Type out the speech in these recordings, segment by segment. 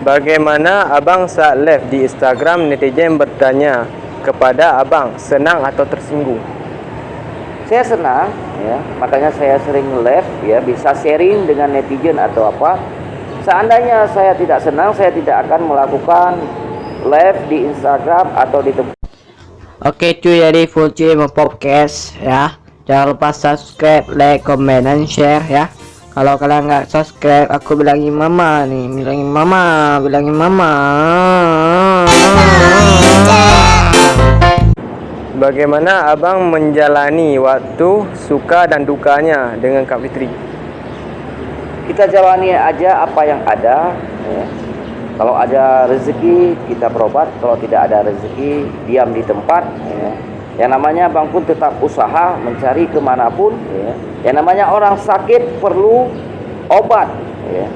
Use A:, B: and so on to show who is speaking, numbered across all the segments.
A: Bagaimana abang saat live di Instagram netizen bertanya kepada abang senang atau tersinggung?
B: Saya senang ya, makanya saya sering live ya, bisa sharing dengan netizen atau apa. Seandainya saya tidak senang, saya tidak akan melakukan live di Instagram atau di tempat.
C: Oke cuy, jadi full cuy mau podcast ya. Jangan lupa subscribe, like, comment, dan share ya. Kalau kalian nggak subscribe, aku bilangin mama nih, bilangin mama.
A: Bagaimana abang menjalani waktu suka dan dukanya dengan Kak Fitri?
B: Kita jalani aja apa yang ada ya. Kalau ada rezeki kita berobat, kalau tidak ada rezeki diam di tempat ya. Yang namanya abang pun tetap usaha mencari kemanapun ya. Yang namanya orang sakit perlu obat ya.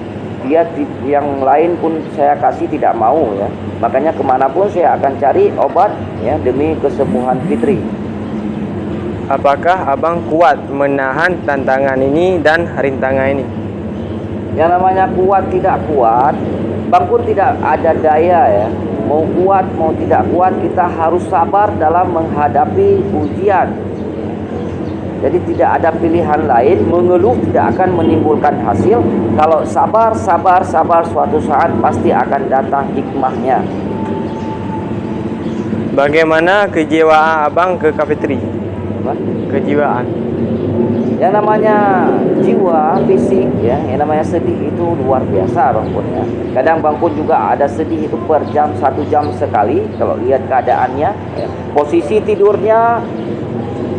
B: Dia yang lain pun saya kasih tidak mau ya. Makanya kemanapun saya akan cari obat ya, demi kesembuhan Fitri.
A: Apakah abang kuat menahan tantangan ini dan rintangan ini?
B: Yang namanya kuat tidak kuat, bang pun tidak ada daya ya. Mau kuat mau tidak kuat, kita harus sabar dalam menghadapi ujian. Jadi tidak ada pilihan lain. Mengeluh tidak akan menimbulkan hasil. Kalau sabar, suatu saat pasti akan datang hikmahnya.
A: Bagaimana kejiwaan abang ke Kak Fitri? Kejiwaan.
B: Yang namanya jiwa, fisik ya, yang namanya sedih itu luar biasa bang pun ya. Kadang bang pun juga ada sedih itu per jam, 1 jam sekali. Kalau lihat keadaannya ya. Posisi tidurnya,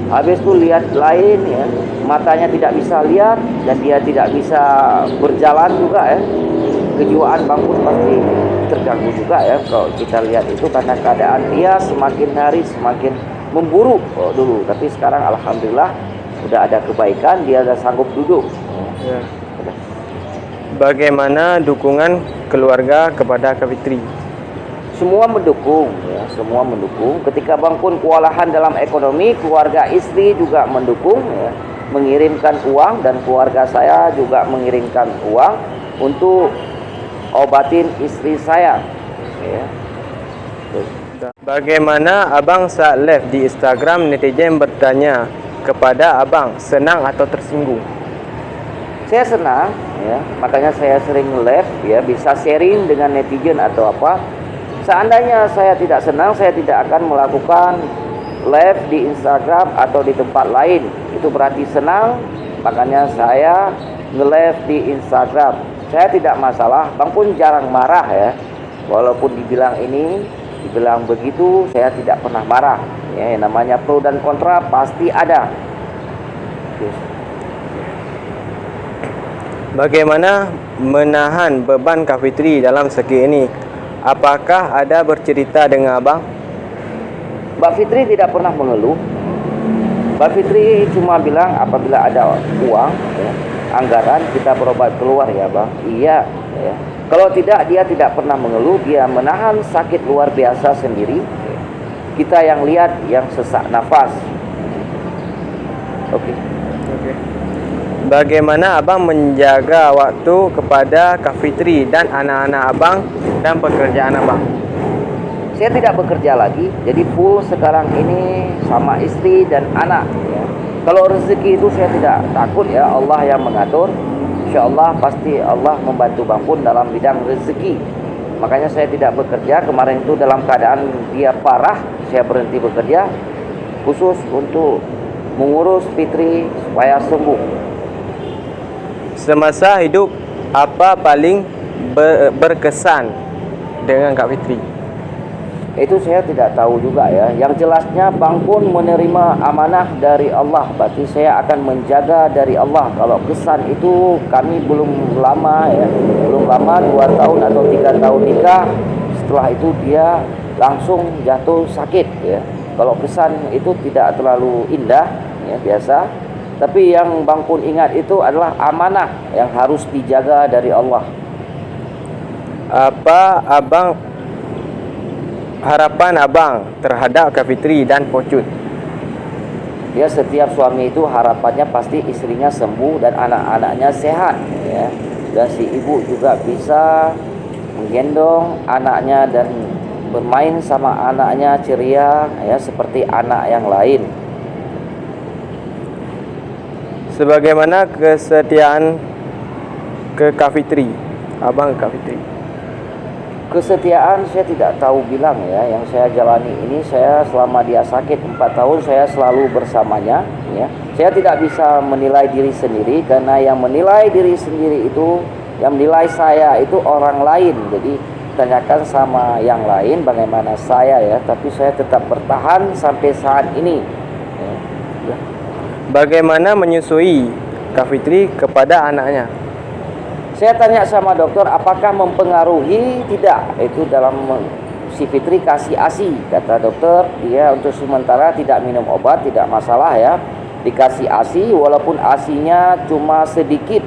B: habis itu lihat lain ya, matanya tidak bisa lihat dan dia tidak bisa berjalan juga ya. Kejiwaan bang pun pasti terganggu juga ya kalau kita lihat itu, karena keadaan dia semakin hari semakin memburuk dulu. Tapi sekarang alhamdulillah udah ada kebaikan, dia udah sanggup duduk
A: ya. Bagaimana dukungan keluarga kepada Kak Fitri?
B: Semua mendukung ya, semua mendukung. Ketika bang pun kewalahan dalam ekonomi, keluarga istri juga mendukung ya, mengirimkan uang, dan keluarga saya juga mengirimkan uang untuk obatin istri saya ya.
A: Bagaimana abang saat live di Instagram netizen bertanya kepada abang senang atau tersinggung?
B: Saya senang ya, makanya saya sering live ya, bisa sharing dengan netizen atau apa. Seandainya saya tidak senang, saya tidak akan melakukan live di Instagram atau di tempat lain. Itu berarti senang, makanya saya nge-live di Instagram. Saya tidak masalah, bang pun jarang marah ya. Walaupun dibilang ini, dibilang begitu, saya tidak pernah marah ya. Yang namanya pro dan kontra pasti ada.
A: Bagaimana menahan beban Kak Fitri dalam sakit ini? Apakah ada bercerita dengan abang?
B: Mbak Fitri tidak pernah mengeluh. Mbak Fitri cuma bilang apabila ada uang ya, anggaran kita berobat keluar ya bang. Iya ya. Kalau tidak, dia tidak pernah mengeluh. Dia menahan sakit luar biasa sendiri. Kita yang lihat yang sesak nafas. Oke.
A: Bagaimana abang menjaga waktu kepada Kak Fitri dan anak-anak abang dan pekerjaan abang?
B: Saya tidak bekerja lagi, jadi full sekarang ini sama istri dan anak ya. Kalau rezeki itu saya tidak takut ya, Allah yang mengatur. Insya Allah pasti Allah membantu bang pun dalam bidang rezeki. Makanya saya tidak bekerja. Kemarin itu dalam keadaan dia parah, saya berhenti bekerja khusus untuk mengurus Fitri supaya sembuh.
A: Semasa hidup apa paling berkesan dengan Kak Fitri?
B: Itu saya tidak tahu juga ya. Yang jelasnya bang pun menerima amanah dari Allah, berarti saya akan menjaga dari Allah. Kalau kesan itu kami belum lama ya, belum lama 2 tahun atau 3 tahun nikah. Setelah itu dia langsung jatuh sakit ya. Kalau kesan itu tidak terlalu indah ya, biasa. Tapi yang bang pun ingat itu adalah amanah yang harus dijaga dari Allah.
A: Apa harapan abang terhadap Kak Fitri dan Pocut?
B: Ya, setiap suami itu harapannya pasti istrinya sembuh dan anak-anaknya sehat ya. Dan si ibu juga bisa menggendong anaknya dan bermain sama anaknya ceria ya seperti anak yang lain.
A: Sebagaimana kesetiaan ke Kak Fitri, abang ke Kak Fitri?
B: Kesetiaan saya tidak tahu bilang ya. Yang saya jalani ini, saya selama dia sakit 4 tahun saya selalu bersamanya ya. Saya tidak bisa menilai diri sendiri, karena yang menilai diri sendiri itu, yang menilai saya itu orang lain. Jadi tanyakan sama yang lain bagaimana saya ya, tapi saya tetap bertahan sampai saat ini ya.
A: Bagaimana menyusui Kak Fitri kepada anaknya?
B: Saya tanya sama dokter apakah mempengaruhi, tidak itu dalam si Fitri kasih ASI. Kata dokter dia untuk sementara tidak minum obat, tidak masalah ya, dikasih ASI walaupun ASInya cuma sedikit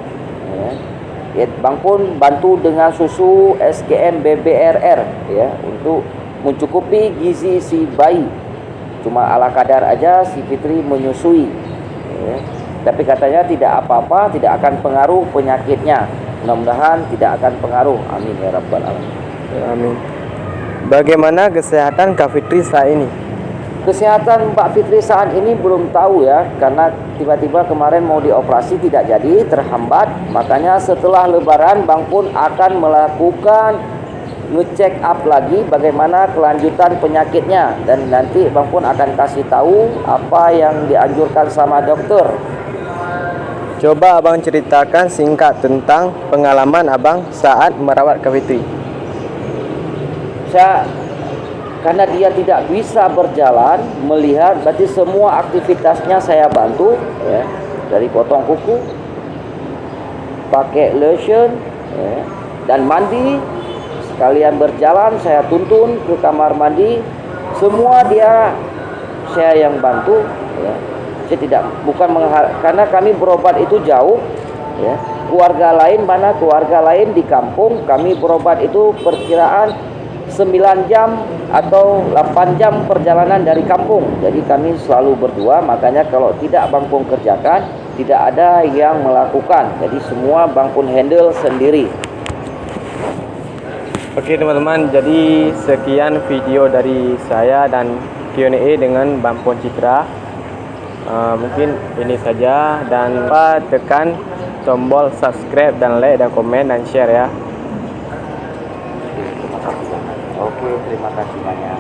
B: ya. Bang pun bantu dengan susu SKM BBRR ya, untuk mencukupi gizi si bayi. Cuma ala kadar aja si Fitri menyusui ya. Tapi katanya tidak apa-apa, tidak akan pengaruh penyakitnya. Mudah-mudahan tidak akan pengaruh. Amin ya rabbal alamin.
A: Amin. Bagaimana kesehatan Kak Fitri saat ini?
B: Kesehatan Mbak Fitri saat ini belum tahu ya, karena tiba-tiba kemarin mau dioperasi tidak jadi, terhambat. Makanya setelah lebaran Bang pun akan melakukan ngecek up lagi bagaimana kelanjutan penyakitnya, dan nanti Bang pun akan kasih tahu apa yang dianjurkan sama dokter.
A: Coba abang ceritakan singkat tentang pengalaman abang saat merawat Kak Fitri.
B: Karena dia tidak bisa berjalan, melihat, berarti semua aktivitasnya saya bantu ya. Dari potong kuku, pakai lotion ya, dan mandi, sekalian berjalan saya tuntun ke kamar mandi, semua saya yang bantu ya. Saya tidak, karena kami berobat itu jauh ya. Keluarga lain di kampung, kami berobat itu perkiraan 9 jam atau 8 jam perjalanan dari kampung. Jadi kami selalu berdua, makanya kalau tidak Bang Pung kerjakan, tidak ada yang melakukan. Jadi semua Bang Pung handle sendiri.
A: Oke teman-teman, jadi sekian video dari saya dan Q&A dengan Bang Pon Citra. Mungkin ini saja, dan lupa tekan tombol subscribe dan like dan komen dan share ya.
B: Oke, terima kasih banyak.